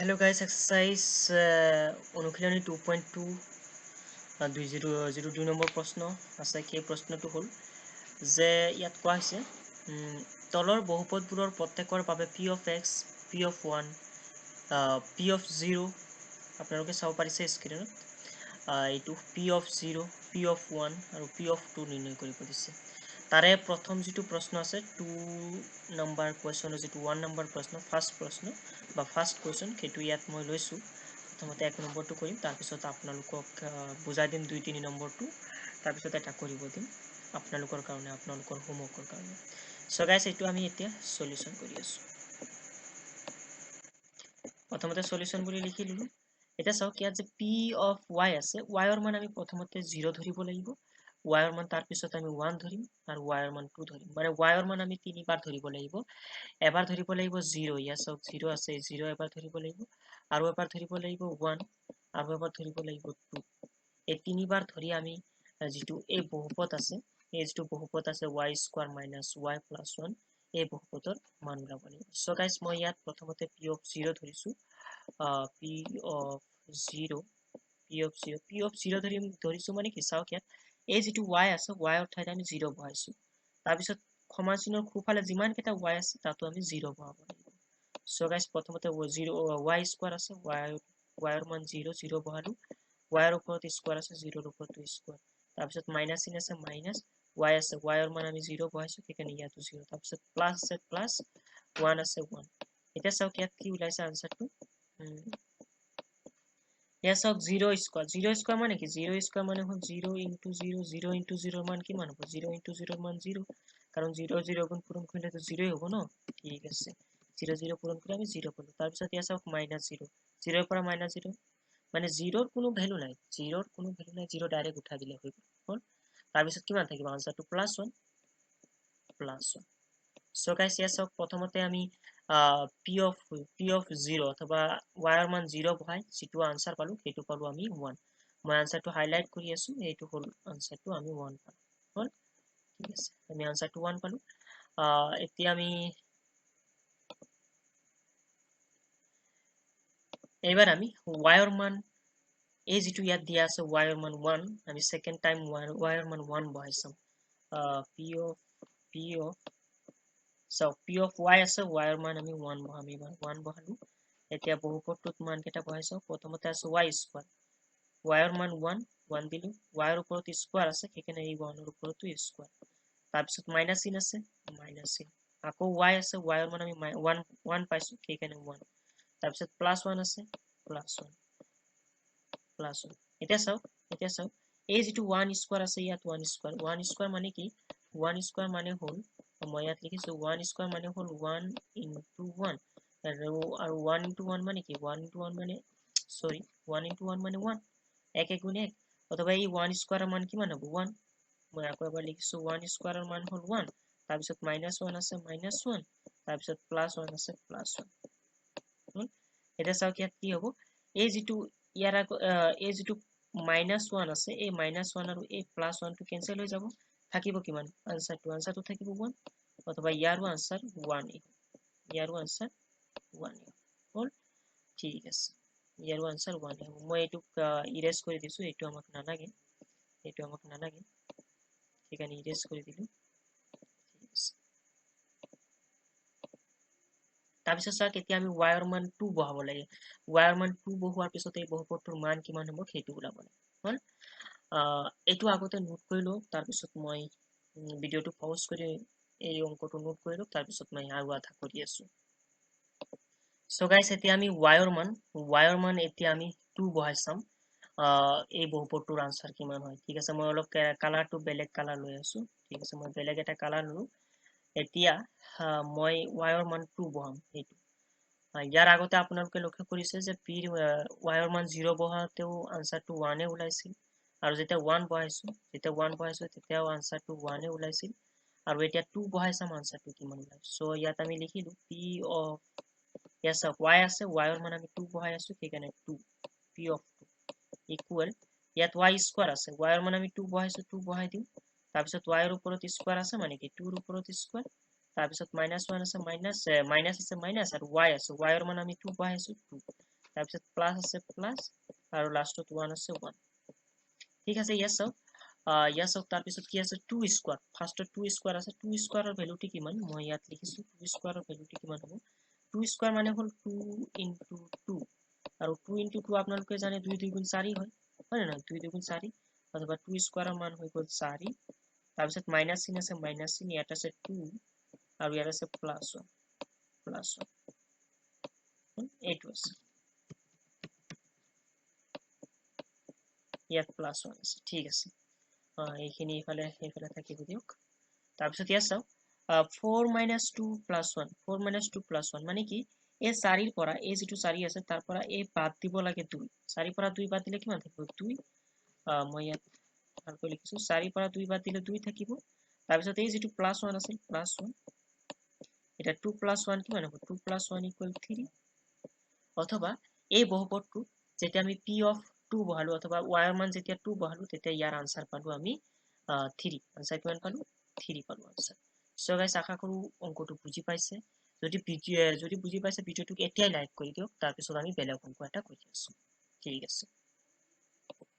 Hello guys, exercise অনুশীলনী 2.2 2002 number প্ৰশ্ন আছে। সেই প্ৰশ্নটো হ'ল যে ইয়াত কোৱা হৈছে তলৰ বহুপদবোৰৰ প্ৰত্যেকৰ বাবে p of x, p of 1, p of 0 আপোনালোকে চাব পাৰিছে স্ক্ৰীনত। এইটো p of 0, p of 1 আৰু p of 2 নিৰ্ণয় কৰিব দিছে। তাৰে প্ৰথম যিটো প্ৰশ্ন আছে 2 নম্বৰ কুৱেশ্যনৰ যিটো 1 নম্বৰ প্ৰশ্ন ফাৰ্ষ্ট প্ৰশ্ন বা ফাৰ্ষ্ট কুৱেশ্যন সেইটো ইয়াত মই লৈছোঁ। প্ৰথমতে 1 নম্বৰটো কৰিম, তাৰপিছত আপোনালোকক বুজাই দিম 2-3 নম্বৰটো, তাৰপিছত এটা কৰিব দিম আপোনালোকৰ কাৰণে, আপোনালোকৰ হোমৱৰ্কৰ কাৰণে। চ' গাইজ এইটো আমি এতিয়া সলিউশ্যন কৰি আছোঁ। প্ৰথমতে সলিউশ্যন বুলি লিখি ললোঁ। এতিয়া চাওক ইয়াত যে p of y আছে, y ৰ মান আমি প্ৰথমতে 0 ধৰিব লাগিব, y ৰ মান তাৰপিছত আমি 1 ধৰিম আৰু y ৰ মান 2 ধৰিম। মানে y ৰ মান আমি 3 বাৰ ধৰিব লাগিব। এবাৰ ধৰিব লাগিব 0, ইয়াত চাওক 0 আছে, 0 এবাৰ ধৰিব লাগিব, আৰু এবাৰ ধৰিব লাগিব 1, আৰু এবাৰ ধৰিব লাগিব 2। এই 3 বাৰ ধৰি আমি যিটো এই বহুপদ আছে, এই যিটো বহুপদ আছে y square minus y plus 1, এই বহুপদৰ মান ওলাব লাগিব। সো গাইস মই ইয়াত প্ৰথমতে p of 0 ধৰিছো, p of 0 ধৰিছো মানে কি চাওক ইয়াত এই যিটো y আছে, y ৰ ঠাইত আমি 0 বহাইছো। তাৰপিছত সমানচিনৰ খুফালে যিমান কেইটা y আছে তাতো আমি 0 বহাব লাগিব। সো গাইস প্ৰথমতে y স্কোয়াৰ আছে, y ৰ মান 0, 0 বহালো, y ৰ ওপৰত স্কোয়াৰ আছে, 0 ৰ ওপৰত স্কোয়াৰ, তাৰপিছত মাইনাস চিন আছে, মাইনাস y আছে, y ৰ মান আমি 0 বহাইছো, সেইকাৰণে ইয়াতো 0, তাৰপিছত প্লাস আছে, প্লাস 1 আছে, 1। এতিয়া চাওক ইয়াত কি ওলাইছে আনসাৰটো, ইয়াত চাওক 0 স্কোয়াৰ, 0 স্কোয়াৰ মানে কি, 0 স্কোয়াৰ মানে হল 0 ইনটু 0, 0 ইনটু 0 ৰ মান কিমান হ'ব, 0 ইনটু 0 ৰ মান 0, কাৰণ 0 0 গুণ পূৰণ কৰিলে তো 0 হ'ব ন। ঠিক আছে, 0 0 পূৰণ কৰি আমি 0 পালো। তাৰপিছত ইয়াত চাওক মাইনাস 0, 0 ৰ পৰা মাইনাস 0 মানে 0 ৰ কোনো ভ্যালু নাই, 0 ৰ কোনো ভ্যালু নাই, 0 ডাইৰেক্ট উঠাই দিলে হৈ গ'ল। তাৰপিছত কিমান থাকিব আনসাৰটো, প্লাস 1, প্লাস 1। সো গাইস ইয়াত চাওক প্ৰথমতে আমি p of 0 অথবা y ৰ মান 0 বহাই যিটো আনসাৰ পালো সেইটো পালো আমি 1। মই আনসাৰটো হাইলাইট কৰি আছো, এইটো হল আনসাৰটো আমি 1 পালো। হল, ঠিক আছে, আমি আনসাৰটো 1 পালো। এতিয়া আমি এইবাৰ আমি y ৰ মান এই যিটো ইয়াত দিয়া আছে y ৰ মান 1, আমি সেকেন্ড টাইম y ৰ মান 1 বহাই চাম। So p of y আছে, y ৰ মান আমি 1 বহাম, এবাৰ 1 বহালো। এতিয়া বহুপদটোত মান কেইটা বহাই চাও, প্ৰথমতে আছে y স্কোয়াৰ, y ৰ মান 1, 1 দিলো, y ৰ ওপৰত স্কোয়াৰ আছে, সেইকাৰণে এই 1 ৰ ওপৰতো স্কোয়াৰ, তাৰপিছত মাইনাস চিন আছে, মাইনাস চিন, আকৌ y আছে, y ৰ মান আমি 1 পাইছো, সেইকাৰণে 1, তাৰপিছত প্লাস 1 আছে, প্লাস 1, প্লাস 1। এতিয়া চাওক এই যিটো 1 স্কোয়ার আছে, ইয়াত 1 স্কোয়ার, 1 স্কোয়ার মানে কি, 1 স্কোয়ার মানে হল, মই ইয়াত লিখিছো 1 স্কোয়ার মানে হল 1 ইনটু 1, আৰু 1 ইনটু 1 মানে কি, 1 ইনটু 1 মানে 1 ইনটু 1 মানে 1, 1 গুণ 1, অথবা এই 1 স্কোয়াৰৰ মান কিমান হ'ব, 1। মই আকৌ এবাৰ লিখিছো 1 স্কোয়াৰৰ মান হল 1, তাৰপিছত মাইনাস 1 আছে, মাইনাস 1, তাৰপিছত প্লাস 1 আছে, প্লাস 1। এটা চাওক ইয়াত কি হ'ব, এই যিটো ইয়াৰ এই যিটো মাইনাস 1 আছে, এই মাইনাস 1 আৰু এই প্লাস 1 টো কেনসেল হৈ যাব, থাকিব কিমান আনসাৰটো থাকিব 1, অথবা ইয়াৰো আনসাৰ 1, ইয়াৰো আনসাৰ 1 হল। ঠিক আছে, ইয়াৰো আনসাৰ 1 হ'ব। মই এইটোক ইৰেজ কৰি দিছো, এইটো আমাক নালাগে, সেইকাৰণে ইৰেজ কৰি দিলো। ঠিক আছে, তাৰপিছত চাওক এতিয়া আমি y ৰ মান 2 বহাব লাগে, y ৰ মান 2 বহোৱাৰ পিছত এই বহুপদটোৰ মান কিমান হ'ব সেইটো ওলাব লাগে। হল, এইটো আগতে নোট কৰি লওক, তাৰপিছত মই ভিডিঅ'টো পজ কৰি এই অংকটো নোট কৰি লওক, তাৰপিছত মই আৰু আধা কৰি আছো। সো গাইস এতিয়া আমি y ৰ মান এতিয়া আমি 2 বহাই চাম, এই বহুপদটোৰ আনসাৰ কিমান হয়। ঠিক আছে, মই অলপ কালাৰটো বেলেগ কালাৰ লৈ আছো। ঠিক আছে, মই বেলেগ এটা কালাৰ ললো। এতিয়া মই y ৰ মান 2 বহাম, এইটো ইয়াৰ আগতে আপোনালোকে লক্ষ্য কৰিছে যে y ৰ মান 0 বহাওতেও আনসাৰটো 1 ওলাইছিল, আৰু যেতিয়া 1 বহাইছো তেতিয়াও আনসাৰটো 1 ওলাইছিল, আৰু এতিয়া 2 বহাই চাম আনসাৰটো কিমান ওলায়। সো ইয়াত আমি লিখিলো p of, ইয়াত চাওক y আছে, y ৰ মান আমি 2 বহাই আছো, সেইকাৰণে 2, p of 2 ইকুৱেল, ইয়াত y স্কোয়াৰ আছে, y ৰ মান আমি 2 বহাইছো, 2 বহাই দিও, তাৰপিছত y ৰ ওপৰত স্কোয়াৰ আছে মানে কি 2 ৰ ওপৰত স্কোয়াৰ, তাৰপিছত মাইনাস 1 আছে, মাইনাস আছে, মাইনাস, আৰু y আছে, y ৰ মান আমি 2 বহাইছো, 2, তাৰপিছত প্লাস আছে প্লাস আৰু লাষ্টত 1 আছে 1 ঠিক আছে ইয়াছ ইয়াছ তাৰপিছত কি আছে 2 স্কয়াৰ ফাৰ্স্টত 2 স্কয়াৰ আছে 2 স্কয়াৰৰ ভ্যালুটো কিমান মই ইয়াত লিখিছো 2 স্কয়াৰৰ ভ্যালুটো কিমান হ'ব 2 স্কয়াৰ মানে হল 2 into 2 আৰু 2 into 2 আপোনালোকে জানে 2 2 গুণ 4 হয় হয় না 2 2 গুণ 4 অথবা 2 স্কয়াৰৰ মান হৈ গ'ল 4 তাৰপিছত মাইনাস চিন আছে মাইনাস চিন ইয়াত আছে 2 আৰু ইয়াত আছে প্লাস 1 এইটো আছে ইয়াত প্লাস 1 আছে ঠিক আছে এইখিনি ইফালে থাকিব দিওক তাৰপিছত ইয়াত চাও 4 minus 2 plus 1 4 minus 2 plus 1 মানে কি এই 4 ৰ পৰা এই যেটো 4 আছে তাৰ পৰা এই বাদ দিব লাগে 2 4 পৰা 2 বাদ দিলে কিমান থাকিব 2 মই ইয়াত ভালকৈ লিখিছো 4 পৰা 2 বাদ দিলে 2 থাকিব তাৰপিছত এই যেটো প্লাস 1 আছে প্লাস 1 এটা 2 plus 1 কিমান হ'ব 2 plus 1 equal 3 অথবা এই বহুপদটো যেতিয়া আমি p of 2 বহালো অথবা y ৰ মান যেতিয়া 2 বহালো তেতিয়া ইয়াৰ আনসাৰ পালো আমি 3 আনসাৰ কিমান পালো 3 পালো আনসাৰ সো গাইস আশা কৰো অঙ্কটো বুজি পাইছে যদি বুজি পাইছে ভিডিওটোক এতিয়াই লাইক কৰি দিওক তাৰ পিছত আমি বেলেগ অঙ্ক এটা কৰি আছো ঠিক আছে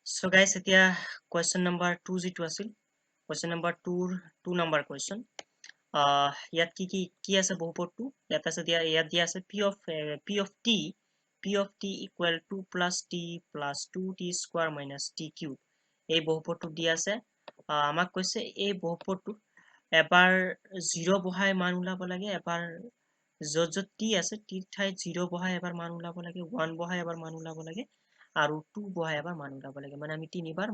সো গাইস এতিয়া কোৱেশ্চন নম্বৰ 2 যেটো আছিল কোৱেশ্চন নম্বৰ 2 নম্বৰ কোৱেশ্চন ইয়াত কি আছে বহুপদটো ইয়াত আছে ইয়াত দিয়া আছে p of t equal 2 plus t plus 2t square minus t cube এই বহুপদটো দিয়া আছে আমাক কৈছে এই বহুপদটো এবাৰ 0 বহাই মান উলাব লাগে এবাৰ যত t আছে t ঠাইত 0 বহাই এবাৰ মান উলাব লাগে 1 বহাই এবাৰ মান উলাব লাগে আৰু 2 বহাই এবাৰ মান উলাব লাগে মানে আমি তিনিবাৰ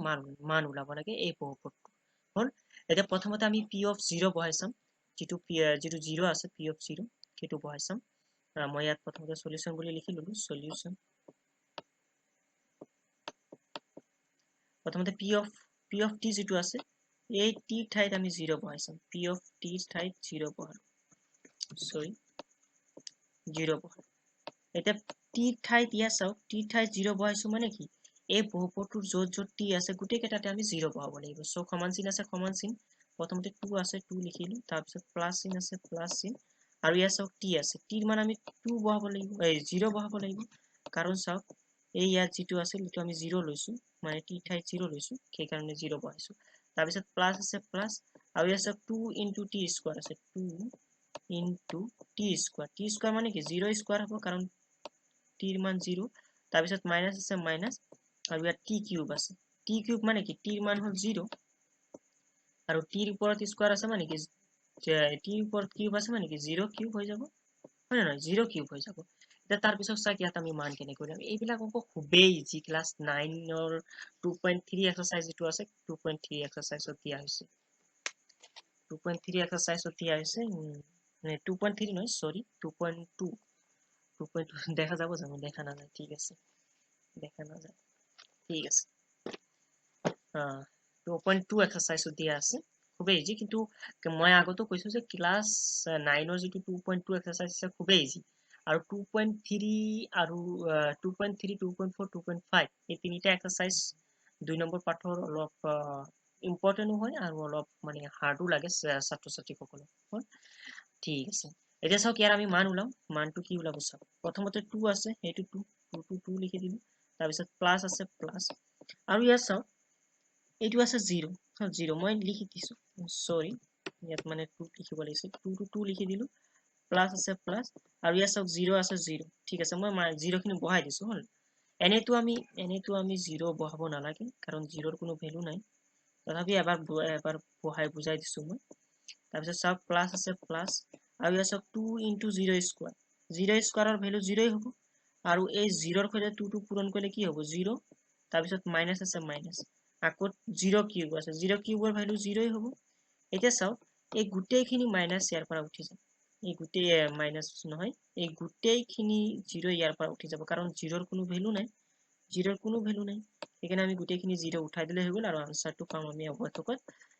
মান উলাব লাগে এই বহুপদটো হল এটা প্ৰথমতে আমি p of 0 বহাই চাম যেটো 0 আছে p of 0 কেটো বহাই চাম মই ইয়াত প্ৰথমতে সলিউশন বুলি লিখি ললো সলিউশন প্ৰথমতে p of t যেটো আছে এই t ঠাইত আমি 0 বহাই চাম p of t ঠাইত 0 বহালো সৰি 0 বহালো এটা t ঠাইত ইয়া চাও t ঠাইত 0 বহাইছো মানে কি এই বহুপদটোৰ যত t আছে গুটেই কেটাতে আমি 0 বহাব লাগিব সো সমান চিন আছে সমান চিন প্ৰথমতে 2 আছে 2 লিখিলো তাৰ পিছত প্লাস চিন আছে প্লাস চিন আৰু ইয়া চাওক t আছে t ৰ মান আমি 2 বহাব লাগিব 0 বহাব লাগিব কাৰণ চাওক এই ইয়াত যেটো আছিল এটো আমি 0 লৈছো মানে t ঠাইত 0 লৈছো সেই কাৰণে 0 বহাইছো তাৰ পিছত প্লাস আছে প্লাস আৰু ইয়া চাওক 2 into t স্কয়াৰ আছে 2 into t স্কয়াৰ মানে কি 0 স্কয়াৰ হ'ব কাৰণ t ৰ মান 0 তাৰ পিছত মাইনাস আছে মাইনাস আৰু ইয়াত t কিউব আছে t কিউব মানে কি t ৰ মান হল 0 আৰু t ৰ ওপৰত স্কয়াৰ আছে মানে কি t ৰ ওপৰত কিউব আছে মানে কি 0 কিউব হৈ যাব হয় না 0 কিউব হৈ যাব এটা তাৰ পিছত চাই ইয়াত আমি মান কেনে কৰিম এইবিলাক অঙ্ক খুবেই ইজি ক্লাস 9 ৰ 2.3 এক্সারসাইজ যেটো আছে 2.3 এক্সারসাইজত দিয়া হৈছে 2.3 এক্সারসাইজত দিয়া হৈছে 2.3 নহয় সরি 2.2 দেখা যাব জানো দেখা না যায় ঠিক আছে দেখা না যায় ঠিক আছে 2.2 এক্সারসাইজত দিয়া আছে খুবেই ইজি কিন্তু মই আগতো কৈছো যে ক্লাস 9 ৰ যেটো 2.2 এক্সাৰসাইজ আছে খুবেই ইজি আৰু 2.3 আৰু 2.3 2.4 2.5 এই তিনিটা এক্সাৰসাইজ 2 নম্বৰ পাঠৰ অলপ ইম্পৰ্টেন্ট হয় আৰু অলপ মানে হাৰ্ডো লাগে ছাত্ৰ ছাত্ৰীসকলক ঠিক আছে এতিয়া চাওক ইয়াৰ আমি মান উলাম মানটো কি উলাব চাওক প্ৰথমতে 2 আছে হেতু 2 লিখি দিলো তাৰ পিছত প্লাস আছে প্লাস আৰু ইয়াত চাওক এইটো আছে 0 মই লিখি দিছো সরি ইয়াত মানে 2 লিখিব লাগিছিল 2 লিখি দিলো প্লাস আছে প্লাস আৰু ইয়াত চাওক 0 আছে 0 ঠিক আছে মই 0 খিনি বহাই দিছো হল এনেটো আমি 0 বহাব নালাগে কাৰণ 0 ৰ কোনো ভ্যালু নাই তথাপি এবাৰ বহাই বুজাই দিছো মই তাৰ পিছত চাওক প্লাস আছে প্লাস আৰু ইয়াত চাওক 2 into 0 স্কয়াৰ 0 স্কয়াৰৰ ভ্যালু 0 হ'ব আৰু এই 0 ৰ সৈতে 2 পূৰণ কৰিলে কি হ'ব 0 তাৰ পিছত মাইনাস আছে মাইনাস আকৌ 0 কিউব আছে 0 কিউবৰ ভ্যালু 0 হ'ব এতিয়া চাওক এই গুটেইখিনি মাইনাস ইয়াৰ পৰা উঠি যায় এই গুটেই মাইনাস নহয় এই গুটেইখিনি 0 ইয়াৰ পৰা উঠি যাব কাৰণ 0 ৰ কোনো ভ্যালু নাই 0 ৰ কোনো ভ্যালু নাই এখানে আমি গুটেইখিনি 0 উঠাই দিলে হৈ গল আৰু আনসাৰটো পাম আমি অবশ্যই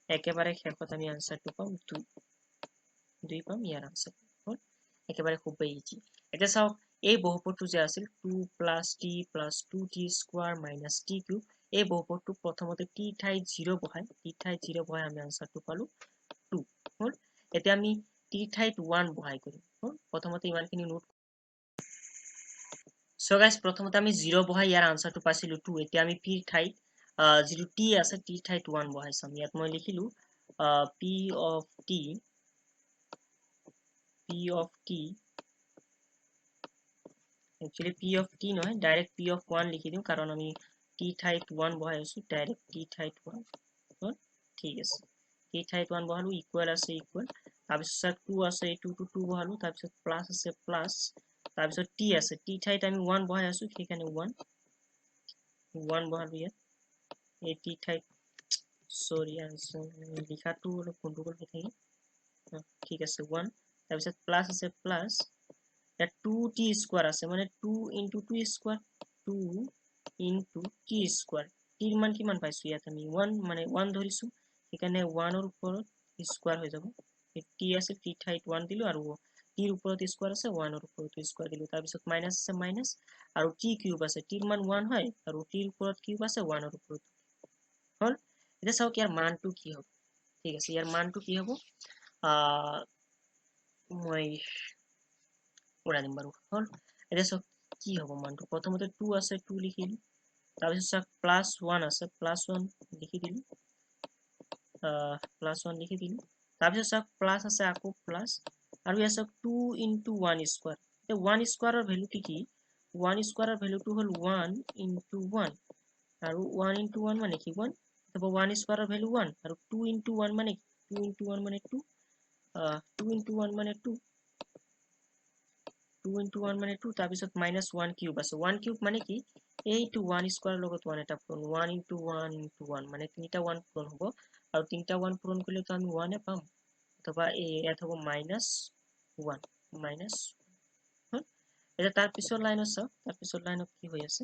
একেবাৰে শেষত আমি আনসাৰটো পাম 2 পাম ইয়াৰ আনসাৰ হল একেবাৰে খুবেই ইজি এটা চাওক এই বহুপদটো যে আছিল 2 plus t plus 2t square minus t cube এই বহুপদটো প্ৰথমতে t ঠাইত 0 বহাই আমি আনসাৰটো পালো 2 হল এতিয়া আমি t ঠাইত 1 বহাই কৰিম হল প্ৰথমতে ইমানখিনি নোট সো গাইস প্ৰথমতে আমি 0 বহাই ইয়াৰ আনসাৰটো পাইছিলো 2 এতিয়া আমি p ঠাইত যিটো t আছে t ঠাইত 1 বহাইছাম ইয়াত মই লিখিলো p of t actually p of t নহয় ডাইরেক্ট p of 1 লিখি দিম কারণ আমি t ঠাইত 1 বহাই আছো ডাইরেক্ট t ঠাইত 1 ঠিক আছে t ঠাইত 1 বহালো ইকুয়াল আছে ইকুয়াল তাৰপিছত 2 আছে এই 2 to 2 বহালো তাৰপিছত প্লাস আছে প্লাস তাৰপিছত t আছে t ঠাইত আমি 1 বহাই আছো সেইকাৰণে 1 বহালো ইয়াত এই t ঠাইত সৰি লিখাটো অলপ গন্ডগোল হৈ থাকে ঠিক আছে 1 তাৰপিছত প্লাস আছে প্লাস ইয়াত 2t স্কয়ার আছে মানে 2 into 2 square 2 into t square t এর মান কিমান পাইছো ইয়াত আমি 1 মানে 1 ধৰিছো এখানে 1 এৰ উপৰত স্কয়াৰ হৈ যাব t আছে t ঠাইত 1 দিলো আৰু t এৰ উপৰত স্কয়াৰ আছে 1 এৰ উপৰত স্কয়াৰ দিলো তাৰ পিছত মাইনাস আছে মাইনাস আৰু t কিউব আছে t এৰ মান 1 হয় আৰু t এৰ উপৰত কিউব আছে 1 এৰ উপৰত হল এটা চাও কি ইয়াৰ মানটো কি হ'ব ঠিক আছে ইয়াৰ মানটো কি হ'ব মই ওলাই দিম বাৰু হল এটা চাও কি হ'ব মানটো প্ৰথমতে 2 আছে 2 লিখিলো তাৰপিছত চাওক প্লাস 1 আছে প্লাস 1 লিখি দিলো প্লাস 1 লিখি দিলো তাৰপিছত চাওক প্লাস আছে আকৌ প্লাস আৰু ইয়াত চাওক 2 into 1 স্কয়াৰ এই 1 স্কয়াৰৰ ভ্যালুটো কি 1 স্কয়াৰৰ ভ্যালুটো হল 1 into 1 আৰু 1 into 1 মানে কি 1 তবে 1 স্কয়াৰৰ ভ্যালু 1 আৰু 2 into 1 মানে 2 into 1 মানে 2 2 into 1 মানে 2 2 into 1 মানে 2 তাৰপিছত minus 1 কিউব আছে 1 কিউব মানে কি এইটো 1 স্কয়াৰ লগত 1 এটা পূৰণ 1 into 1 into 1 মানে তিনিটা 1 পূৰণ হ'ব আৰু তিনিটা 1 পূৰণ কৰিলে তো আমি 1 এ পাম অথবা ইয়াত হ'ব -1 মাইনাস এটা তাৰ পিছৰ লাইনত চাওক তাৰ পিছৰ লাইনত কি হৈ আছে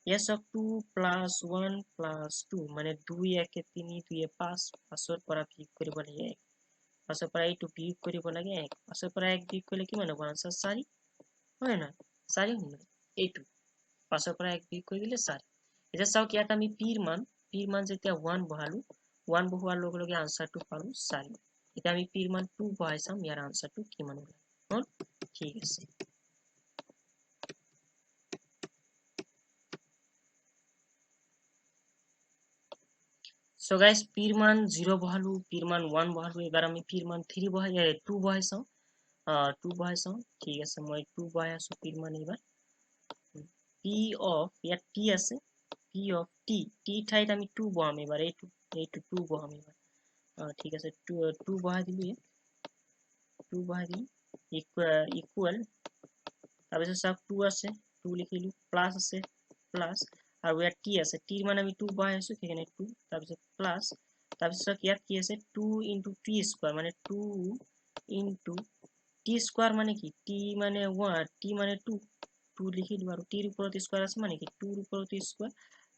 ইয়াত চাওক 2 plus 1 plus 2 মানে 2 1 3 2 5 5ৰ পৰা বিয়োগ কৰিব লাগে 5ৰ পৰা এইটো বিয়োগ কৰিব লাগে 1 5ৰ পৰা 1 বিয়োগ কৰিলে কিমান হ'ব আনসাৰ 4 হয় না 4 হ'ব এইটো 5ৰ পৰা 1 বিয়োগ কৰি দিলে 4 এটা চাওক ইয়াত আমি p ৰ মান যেতিয়া 1 বহালো 1 বহোৱাৰ লগে লগে আনসাৰটো পালো 4 এতিয়া আমি p ৰ মান 2 বহাই চাম ইয়াৰ আনসাৰটো কিমান হ'ব হল ঠিক আছে So guys, p ৰ মান 0 বহালো p ৰ মান 1 বহালো এবাৰ আমি p ৰ মান 2 বহাই চাও 2 বহাই চাও ঠিক আছে মই 2 বহাই আছো p ৰ মান এবাৰ p of ইয়াত t আছে p of t ঠাইত আমি 2 বহাম এবাৰ এইটো 2 বহাম এবাৰ ঠিক আছে 2 বহাই দিলো 2 বহাই দিলো ইকুয়াল তাৰপিছত চাওক 2 আছে 2 লিখিলো প্লাস আছে প্লাস আৰু ইয়াত t আছে t ৰ মান আমি 2 বহাই আছো সেইকাৰণে 2 তাৰপিছত প্লাস তাৰপিছত ইয়াত কি আছে 2 into t স্কয়ার মানে 2 into t স্কয়ার মানে কি t মানে 1 t মানে 2 2 লিখি দিও আৰু t ৰ ওপৰত স্কয়াৰ আছে মানে কি 2 ৰ ওপৰত স্কয়াৰ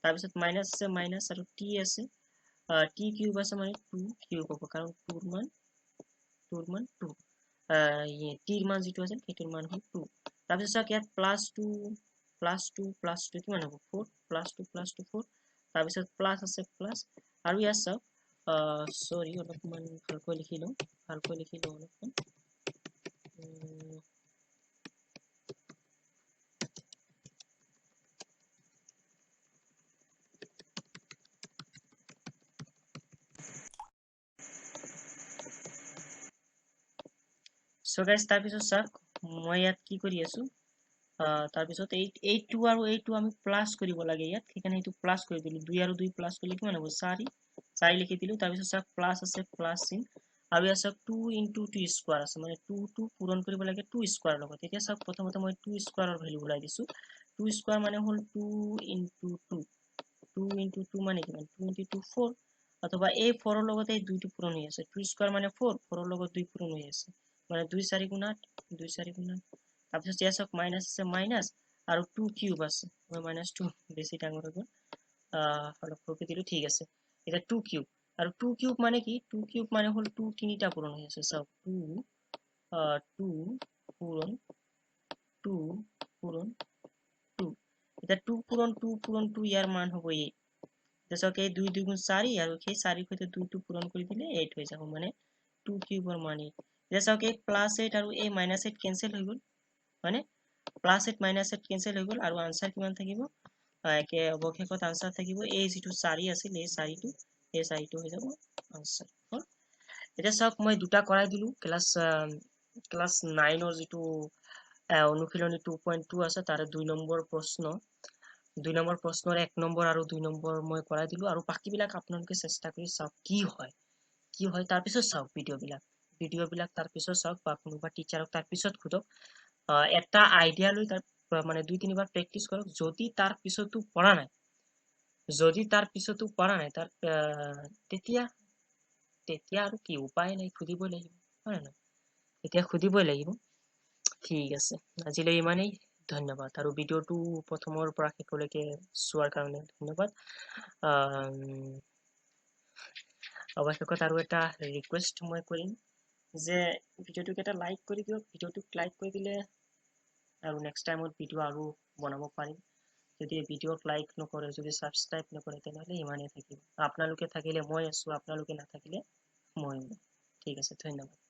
তাৰপিছত মাইনাস আছে মাইনাস আৰু t আছে t কিউব আছে মানে 2 কিউব হ'ব কাৰণ 2 ৰ মান 2 t ৰ মান যেটো আছে সেইটোৰ মান হ'ল 2 তাৰপিছত চাওক ইয়াত +2 কিমান হ'ব 4 +2 4 তাৰপিছত প্লাস আছে প্লাস আৰু ইয়াত চাওক সৰি অলপমান ভালকৈ লিখি লওঁ অলপমান সো গাইস তাৰপিছত চাওক মই ইয়াত কি কৰি আছো তাৰপিছত 8 আৰু 8 আমি প্লাস কৰিব লাগে ইয়াত সেইকাৰণে এইটো প্লাস কৰি দিলো 2 আৰু 2 প্লাস কৰিলে কিমান হ'ব 4 লিখি দিলো তাৰপিছত চাওক প্লাস আছে প্লাস চিন আৰু ইয়াত চাওক 2 into 2 স্কয়াৰ আছে মানে 2 পূৰণ কৰিব লাগে 2 স্কয়াৰ লগত এতিয়া চাওক প্ৰথমতে মই 2 স্কয়াৰৰ ভ্যালু ওলাই দিছো 2 স্কয়ার মানে হ'ল 2 into 2 মানে কিমান 2 into 2 4 অথবা এই 4 ৰ লগত এই 2 টো পূৰণ হৈ আছে 2 স্কয়াৰ মানে 4 4 ৰ লগত 2 পূৰণ হৈ আছে মানে 2 4 গুণ 8 2 4 গুণ 8 তাৰপিছত ইয়াত চাওক মাইনাস আছে মাইনাস আৰু 2 কিউব আছে মই -2 বেছি ডাঙৰ হৈ গ'ল অলপ কপি দিলো ঠিক আছে এটা 2 কিউব আৰু 2 কিউব মানে কি 2 কিউব মানে হল 2 তিনিটা পূৰণ হৈ আছে চাওক 2 পূৰণ 2 পূৰণ 2 এটা 2 পূৰণ 2 ইয়াৰ মান হ'ব এই চাওক এই 2 2 গুণ 4 আৰু সেই 4 সৈতে 2 টো পূৰণ কৰি দিলে 8 হৈ যাব মানে 2 কিউবৰ মান 8 এতিয়া চাওক এই +8 আৰু এই -8 কেনসেল হৈ গ'ল মানে প্লাছ 8 মাইনাছ 8 কেনসেল হৈ গ'ল আৰু আনসাৰ কিমান থাকিব একে অৱশেষত আনসাৰ থাকিব এই যেটো 4 আছিল এই 4টো হৈ যাব আনসাৰ হ'ল এতিয়া চাওক মই দুটা কৰাই দিলো ক্লাস 9 ৰ যেটো অনুশীলনী 2.2 আছে তাৰে 2 নম্বৰ প্ৰশ্ন 2 নম্বৰ প্ৰশ্নৰ 1 নম্বৰ আৰু 2 নম্বৰ মই কৰাই দিলো আৰু বাকিবিলাক আপোনালোকে চেষ্টা কৰি চাওক কি হয় তাৰ পিছত চাওক ভিডিও বিলাক তাৰ পিছত চাওক বা কোনোবা টিচাৰক তাৰ পিছত খুদক এটা আইডিয়া লৈ তাৰ মানে 2-3 বাৰ প্ৰেক্টিস কৰক যদি তাৰ পিছতো পৰা নাই তাৰ তেতিয়া আৰু কি উপায় নাই খুদিবই লাগিব হয় না এতিয়া খুদিবই লাগিব ঠিক আছে আজিলৈ ইমানেই ধন্যবাদ আৰু ভিডিওটো প্ৰথমৰ পৰা শেষলৈকে চোৱাৰ কাৰণে ধন্যবাদ অৱশেষত আৰু এটা ৰিকুৱেষ্ট মই কৰিম যে ভিডিওটোক এটা লাইক কৰি দিয়ক ভিডিওটোক লাইক কৰি দিলে আৰু নেক্সট টাইমত ভিডিও আৰু বনাব পাৰিম যদি ভিডিওক লাইক নকৰে যদি সাবস্ক্ৰাইব নকৰে তেনেহলে ইমানেই থাকিব আপোনালোকে থাকিলে মই আছো আপোনালোকে নাথাকিলে মই ঠিক আছে ধন্যবাদ